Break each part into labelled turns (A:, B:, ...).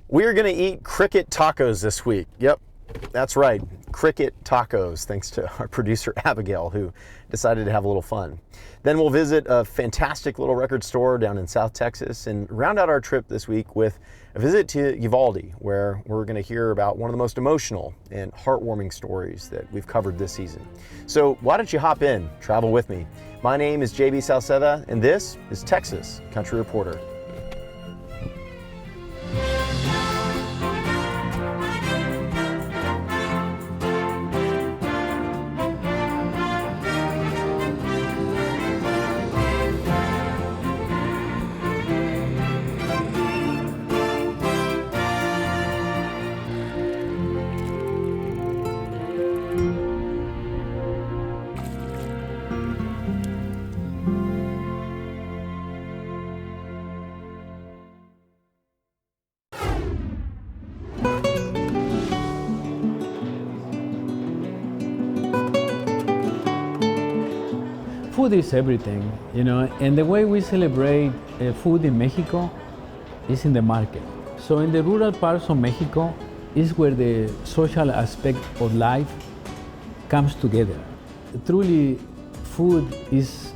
A: We are going to eat cricket tacos this week. Yep, that's right, cricket tacos, thanks to our producer Abigail, who decided to have a little fun. Then we'll visit a fantastic little record store down in South Texas and round out our trip this week with a visit to Uvalde, where we're going to hear about one of the most emotional and heartwarming stories that we've covered this season. So why don't you hop in, travel with me. My name is JB Salceda, and this is Texas Country Reporter.
B: Food is everything, you know, and the way we celebrate food in Mexico is in the market. So in the rural parts of Mexico is where the social aspect of life comes together. Truly, food is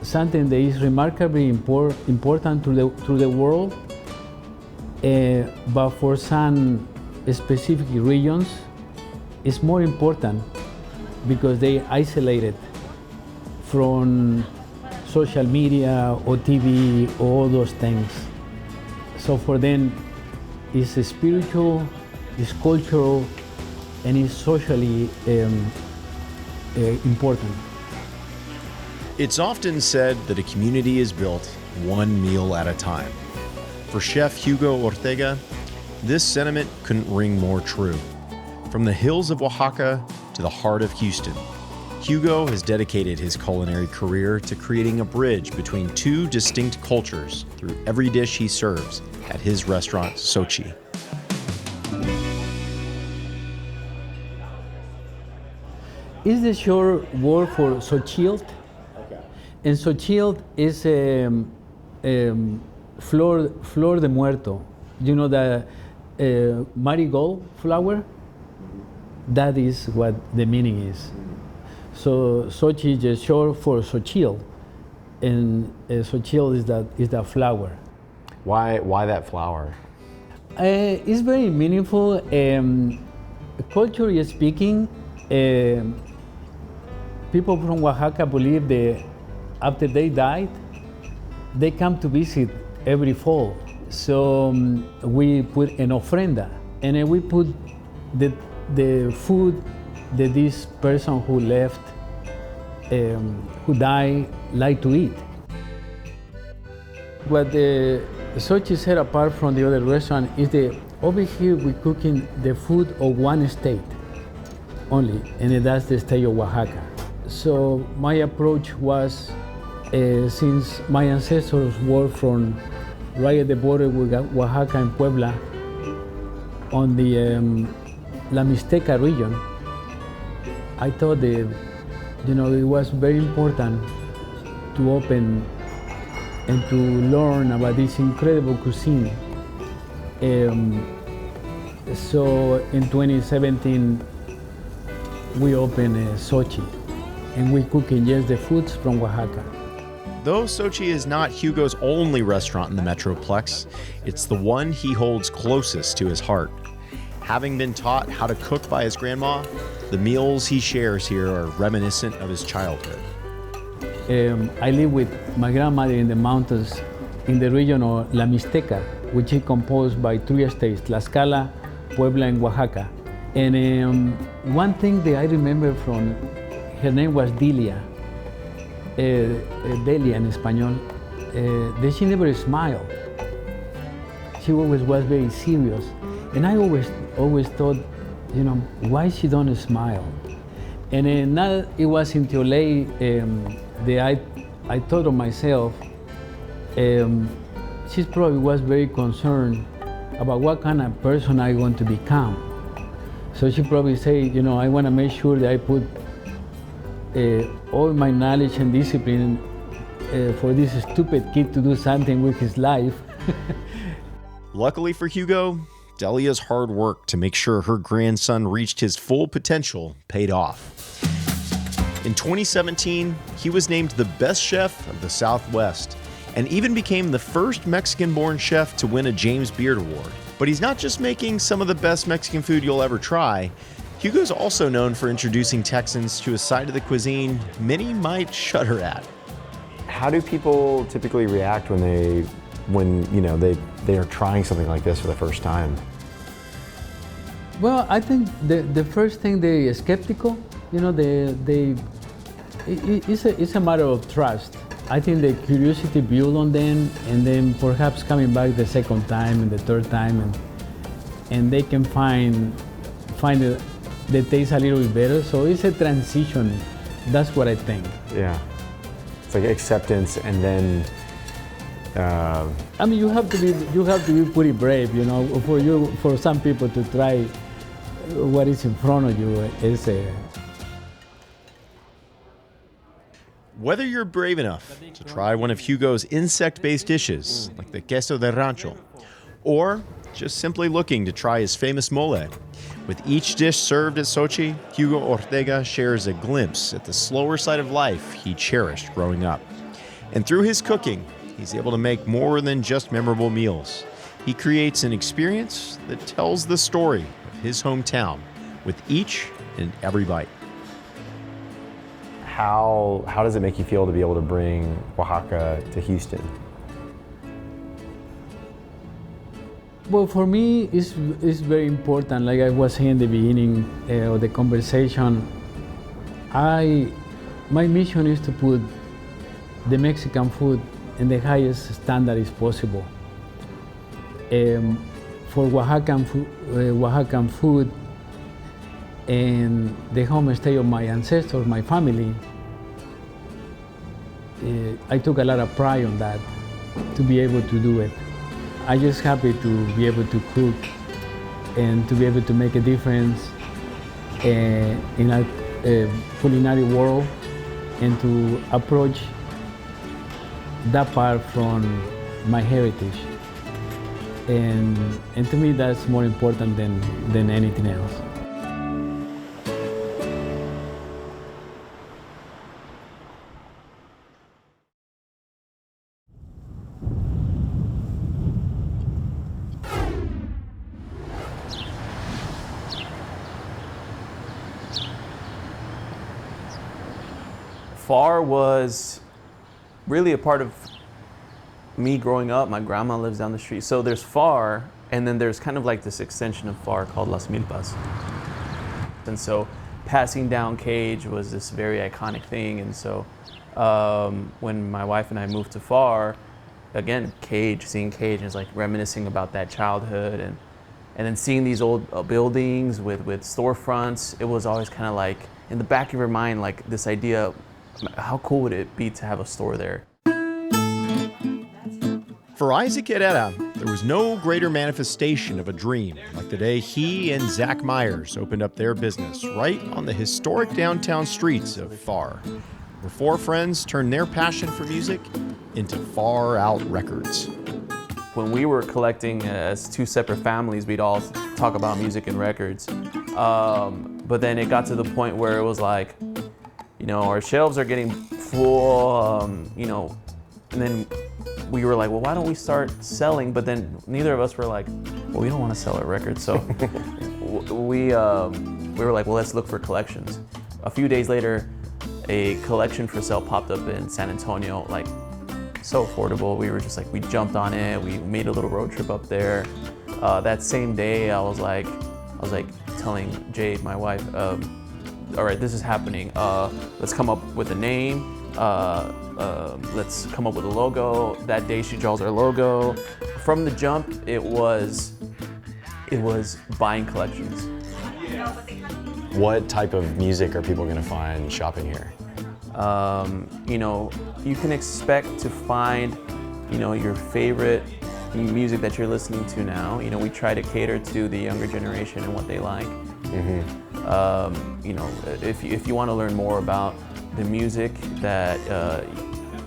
B: something that is remarkably important to the world, but for some specific regions, it's more important because they isolated from social media or TV or all those things. So for them, it's spiritual, it's cultural, and it's socially important.
C: It's often said that a community is built one meal at a time. For Chef Hugo Ortega, this sentiment couldn't ring more true. From the hills of Oaxaca to the heart of Houston, Hugo has dedicated his culinary career to creating a bridge between two distinct cultures through every dish he serves at his restaurant, Xochi.
B: It's the short word for Xochitl. Okay. And Xochitl is flor de muerto. You know the marigold flower? That is what the meaning is. So Xochi is just short for Xochitl, and Xochitl is that flower.
A: Why that flower?
B: It's very meaningful. Culturally speaking, people from Oaxaca believe that after they died, they come to visit every fall. So we put an ofrenda, and then we put the food that this person who left, who died, like to eat. What the Xochi set apart from the other restaurant is that over here we're cooking the food of one state only, and that's the state of Oaxaca. So my approach was, since my ancestors were from right at the border with Oaxaca and Puebla, on the La Mixteca region, I thought that, you know, it was very important to open and to learn about this incredible cuisine. So in 2017, we opened Sochi, and we're cooking just the foods from Oaxaca.
C: Though Xochi is not Hugo's only restaurant in the Metroplex, it's the one he holds closest to his heart. Having been taught how to cook by his grandma, the meals he shares here are reminiscent of his childhood.
B: I live with my grandmother in the mountains in the region of La Mixteca, which is composed by three states, Tlaxcala, Puebla, and Oaxaca. And one thing that I remember from her name was Delia, Delia in Espanol, that she never smiled. She always was very serious. And I always thought, you know, why she don't smile? And now it was until late that I thought of myself, she probably was very concerned about what kind of person I want to become. So she probably said, you know, I want to make sure that I put all my knowledge and discipline for this stupid kid to do something with his life.
C: Luckily for Hugo, Delia's hard work to make sure her grandson reached his full potential paid off. In 2017, he was named the best chef of the Southwest and even became the first Mexican-born chef to win a James Beard Award. But he's not just making some of the best Mexican food you'll ever try. Hugo's also known for introducing Texans to a side of the cuisine many might shudder at.
A: How do people typically react when they are trying something like this for the first time?
B: Well, I think the first thing they're skeptical. It's a matter of trust. I think the curiosity built on them, and then perhaps coming back the second time and the third time, and they can find the taste a little bit better. So it's a transition. That's what I think.
A: Yeah, it's like acceptance, and then.
B: I mean, you have to be pretty brave, for some people to try what is in front of you is
C: Whether you're brave enough to try one of Hugo's insect-based dishes, like the queso de rancho, or just simply looking to try his famous mole, with each dish served at Xochi, Hugo Ortega shares a glimpse at the slower side of life he cherished growing up. And through his cooking, he's able to make more than just memorable meals. He creates an experience that tells the story of his hometown with each and every bite.
A: How does it make you feel to be able to bring Oaxaca to Houston?
B: Well, for me, it's very important. Like I was saying in the beginning of the conversation, my mission is to put the Mexican food in the highest standard is possible. For Oaxacan food and the homestay of my ancestors, my family, I took a lot of pride on that, to be able to do it. I'm just happy to be able to cook and to be able to make a difference in a culinary world, and to approach that part from my heritage. And to me, that's more important than anything else.
D: Pharr was really a part of me growing up. My grandma lives down the street. So there's Pharr, and then there's kind of like this extension of Pharr called Las Milpas. And so passing down cage was this very iconic thing. And so when my wife and I moved to Pharr, again, seeing cage is like reminiscing about that childhood, and then seeing these old buildings with storefronts. It was always kind of like in the back of your mind, like this idea, how cool would it be to have a store there?
C: For Isaac Herrera, there was no greater manifestation of a dream like the day he and Zach Myers opened up their business right on the historic downtown streets of Pharr, where four friends turned their passion for music into Pharr Out Records.
D: When we were collecting as two separate families, we'd all talk about music and records. But then it got to the point where it was like, our shelves are getting full, and then we were like, well, why don't we start selling? But then neither of us were like, well, we don't want to sell our records. So we were like, well, let's look for collections. A few days later, a collection for sale popped up in San Antonio, like so affordable. We were just like, we jumped on it. We made a little road trip up there. That same day, I was like telling Jade, my wife, all right, this is happening. Let's come up with a name. Let's come up with a logo. That day she draws our logo. From the jump, it was buying collections.
A: What type of music are people going to find shopping here?
D: You can expect to find, your favorite music that you're listening to now. We try to cater to the younger generation and what they like. Mm-hmm. If you want to learn more about the music that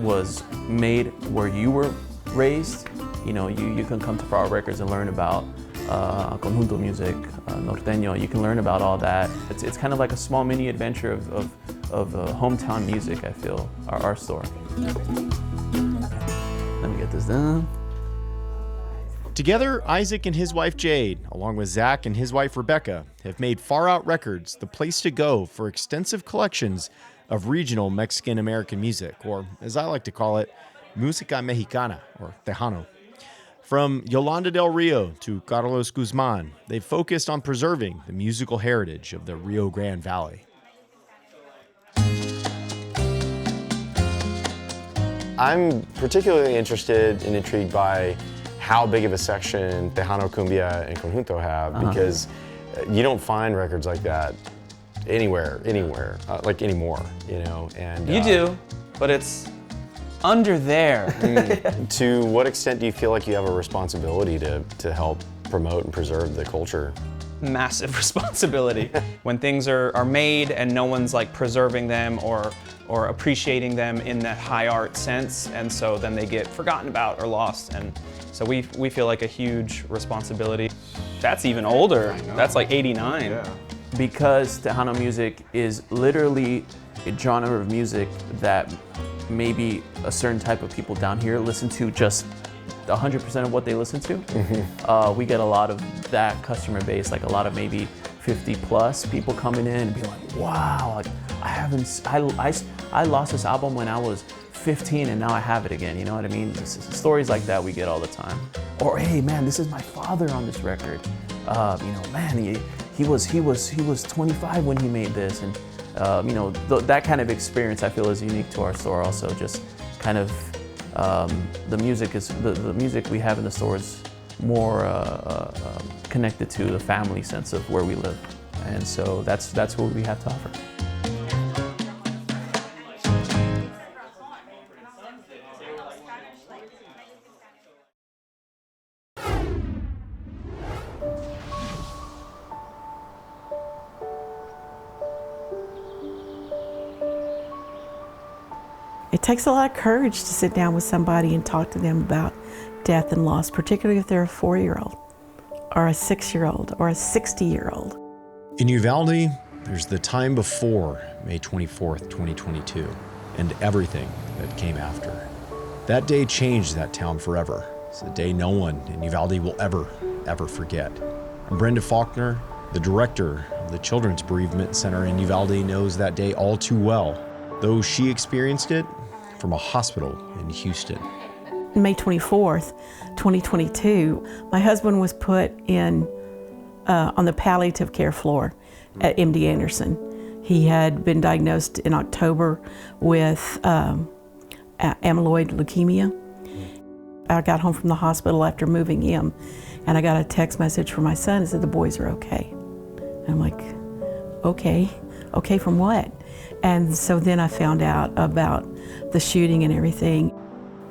D: was made where you were raised, you can come to Pharr Out Records and learn about conjunto music, norteño. You can learn about all that. It's kind of like a small mini adventure of hometown music, I feel, our store. Let me get this done.
C: Together, Isaac and his wife Jade, along with Zach and his wife Rebecca, have made Pharr Out Records the place to go for extensive collections of regional Mexican-American music, or as I like to call it, música mexicana, or Tejano. From Yolanda del Rio to Carlos Guzman, they've focused on preserving the musical heritage of the Rio Grande Valley.
A: I'm particularly interested and intrigued by how big of a section Tejano, Cumbia, and Conjunto have, because you don't find records like that anywhere, like anymore, you know. And
E: you do, but it's under there.
A: To what extent do you feel like you have a responsibility to help promote and preserve the culture?
E: Massive responsibility. When things are made and no one's like preserving them or appreciating them in that high art sense, and so then they get forgotten about or lost. And so we feel like a huge responsibility. That's even older. That's like 89.
A: Yeah.
D: Because Tejano music is literally a genre of music that maybe a certain type of people down here listen to just 100% of what they listen to. We get a lot of that customer base, like a lot of maybe 50 plus people coming in and be like, wow, like, I lost this album when I was 15 and now I have it again, you know what I mean? Stories like that we get all the time. Or, hey man, this is my father on this record. You know, man, he was 25 when he made this, and you know, that kind of experience I feel is unique to our store. Also, just kind of the music we have in the store is more connected to the family sense of where we live, and so that's what we have to offer.
F: It takes a lot of courage to sit down with somebody and talk to them about death and loss, particularly if they're a 4-year-old or a 6-year-old or a 60-year-old.
C: In Uvalde, there's the time before May 24th, 2022, and everything that came after. That day changed that town forever. It's a day no one in Uvalde will ever forget. And Brenda Faulkner, the director of the Children's Bereavement Center in Uvalde, knows that day all too well, though she experienced it from a hospital in Houston.
F: May 24th, 2022, my husband was put in on the palliative care floor at MD Anderson. He had been diagnosed in October with amyloid leukemia. I got home from the hospital after moving him, and I got a text message from my son that said the boys are okay. And I'm like, okay from what? And so then I found out about the shooting and everything.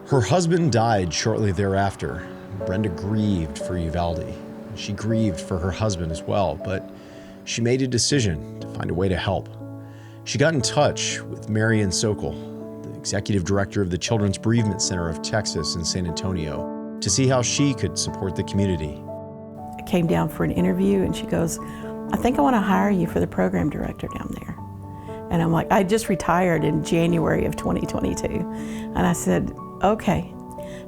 C: Her husband died shortly thereafter. Brenda grieved for Uvalde. She grieved for her husband as well, but she made a decision to find a way to help. She got in touch with Marian Sokol, the executive director of the Children's Bereavement Center of Texas in San Antonio, to see how she could support the community.
F: I came down for an interview and she goes, I think I want to hire you for the program director down there. And I'm like, I just retired in January of 2022. And I said, okay.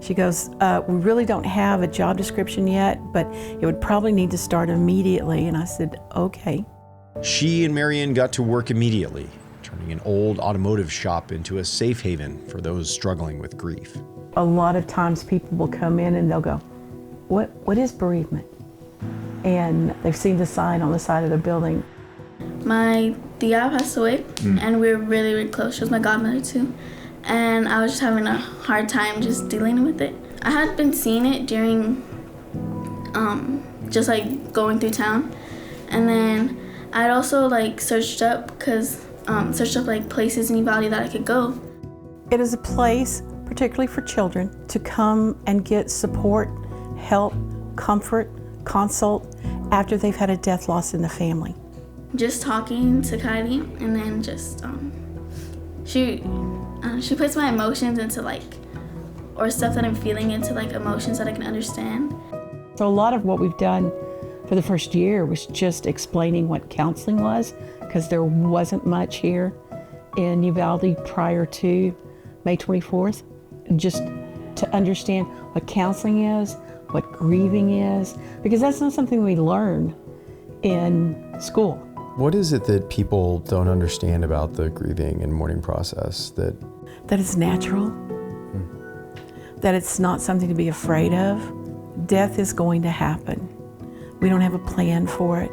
F: She goes, we really don't have a job description yet, but it would probably need to start immediately. And I said, okay.
C: She and Marian got to work immediately, turning an old automotive shop into a safe haven for those struggling with grief.
F: A lot of times people will come in and they'll go, what is bereavement? And they've seen the sign on the side of the building.
G: My tia passed away, and we were really, really close. She was my godmother too. And I was just having a hard time just dealing with it. I had been seeing it during just like going through town. And then I'd also like searched up like places in Uvalde that I could go.
F: It is a place, particularly for children, to come and get support, help, comfort, consult after they've had a death loss in the family.
G: Just talking to Kylie, and then just she puts my emotions into like, or stuff that I'm feeling into like emotions that I can understand.
F: So a lot of what we've done for the first year was just explaining what counseling was, because there wasn't much here in Uvalde prior to May 24th. Just to understand what counseling is, what grieving is, because that's not something we learn in school.
C: What is it that people don't understand about the grieving and mourning process? That
F: it's natural, that it's not something to be afraid of. Death is going to happen. We don't have a plan for it.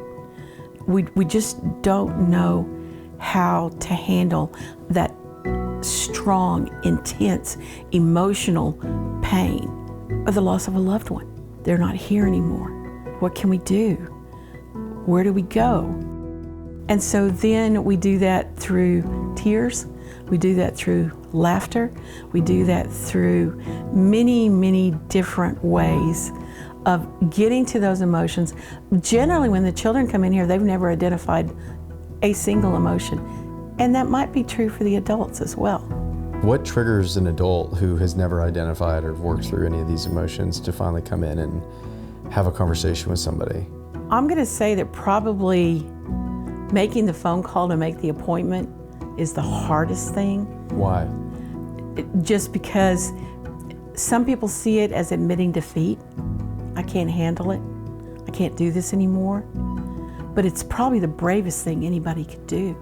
F: We just don't know how to handle that strong, intense, emotional pain of the loss of a loved one. They're not here anymore. What can we do? Where do we go? And so then we do that through tears. We do that through laughter. We do that through many, many different ways of getting to those emotions. Generally, when the children come in here, they've never identified a single emotion. And that might be true for the adults as well.
C: what triggers an adult who has never identified or worked through any of these emotions to finally come in and have a conversation with somebody?
F: I'm gonna say that probably making the phone call to make the appointment is the hardest thing.
C: Why?
F: Just because some people see it as admitting defeat. I can't handle it. I can't do this anymore. But it's probably the bravest thing anybody could do,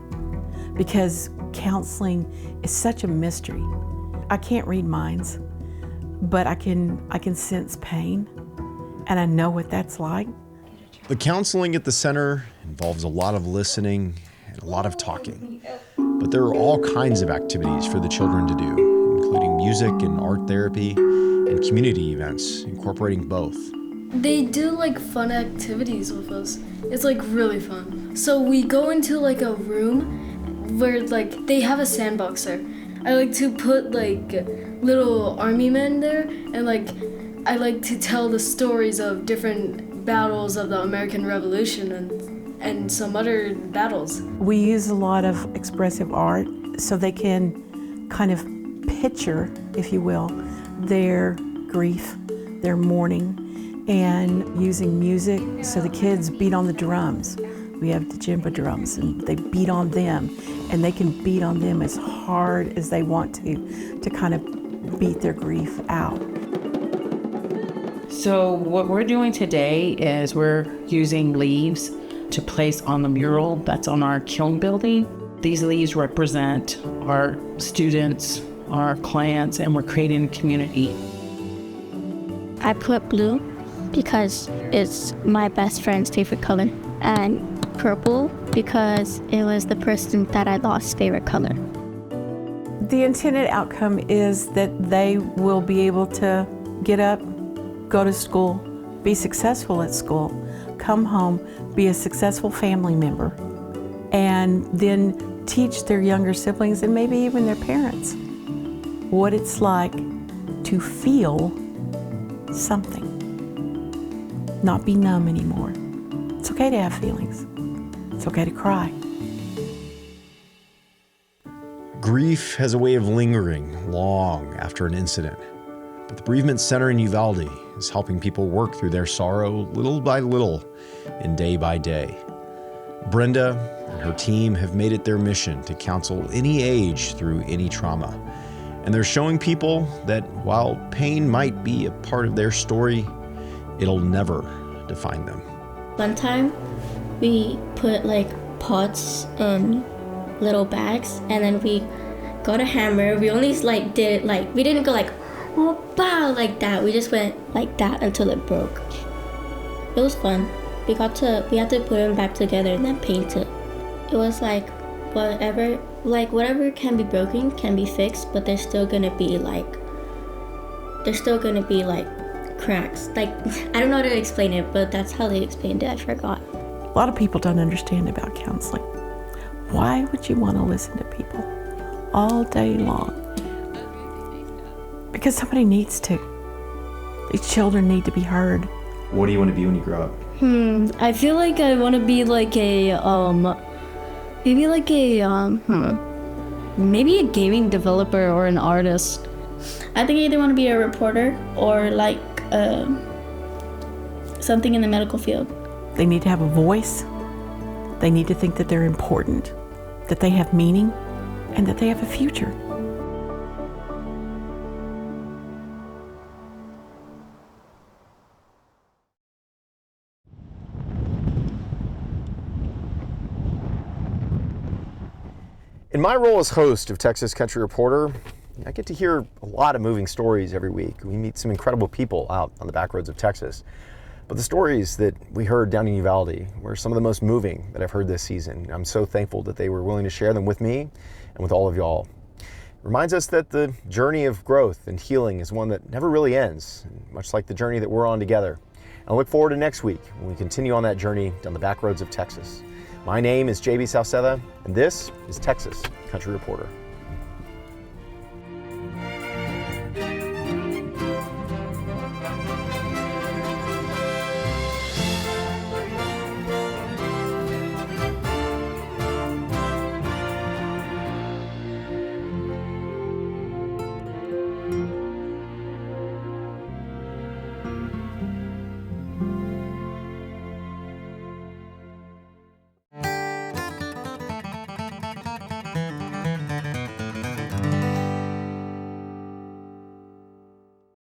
F: because counseling is such a mystery. I can't read minds, but I can sense pain, and I know what that's like.
C: The counseling at the center involves a lot of listening and a lot of talking. But there are all kinds of activities for the children to do, including music and art therapy and community events, incorporating both.
H: They do like fun activities with us. It's like really fun. So we go into like a room where like they have a sandbox there. I like to put like little army men there, and like I like to tell the stories of different battles of the American Revolution and some other battles.
F: We use a lot of expressive art so they can kind of picture, if you will, their grief, their mourning, and using music. So the kids beat on the drums. We have the djembe drums, and they beat on them, and they can beat on them as hard as they want to kind of beat their grief out.
I: So what we're doing today is we're using leaves to place on the mural that's on our kiln building. These leaves represent our students, our clients, and we're creating a community.
J: I put blue because it's my best friend's favorite color, and purple because it was the person that I lost's favorite color.
F: The intended outcome is that they will be able to get up, go to school, be successful at school, come home, be a successful family member, and then teach their younger siblings and maybe even their parents what it's like to feel something, not be numb anymore. It's okay to have feelings. It's okay to cry.
C: Grief has a way of lingering long after an incident. But the Bereavement Center in Uvalde is helping people work through their sorrow little by little and day by day. Brenda and her team have made it their mission to counsel any age through any trauma. And they're showing people that while pain might be a part of their story, it'll never define them.
G: One time, we put like pots in little bags, and then we got a hammer. We only like did it like, we didn't go like, oh, bow, like that. We just went like that until it broke. It was fun. We had to put them back together and then paint it. It was like whatever can be broken can be fixed, but there's still gonna be like cracks. Like, I don't know how to explain it, but that's how they explained it. I forgot.
F: A lot of people don't understand about counseling. Why would you want to listen to people all day long? Because somebody needs to. These children need to be heard.
C: What do you want to be when you grow up?
H: I feel like I want to be like maybe a gaming developer or an artist.
G: I think I either want to be a reporter or like something in the medical field.
F: They need to have a voice. They need to think that they're important, that they have meaning, and that they have a future.
A: In my role as host of Texas Country Reporter, I get to hear a lot of moving stories every week. We meet some incredible people out on the back roads of Texas. But the stories that we heard down in Uvalde were some of the most moving that I've heard this season. I'm so thankful that they were willing to share them with me and with all of y'all. It reminds us that the journey of growth and healing is one that never really ends, much like the journey that we're on together. I look forward to next week when we continue on that journey down the back roads of Texas. My name is JB Sauceda, and this is Texas Country Reporter.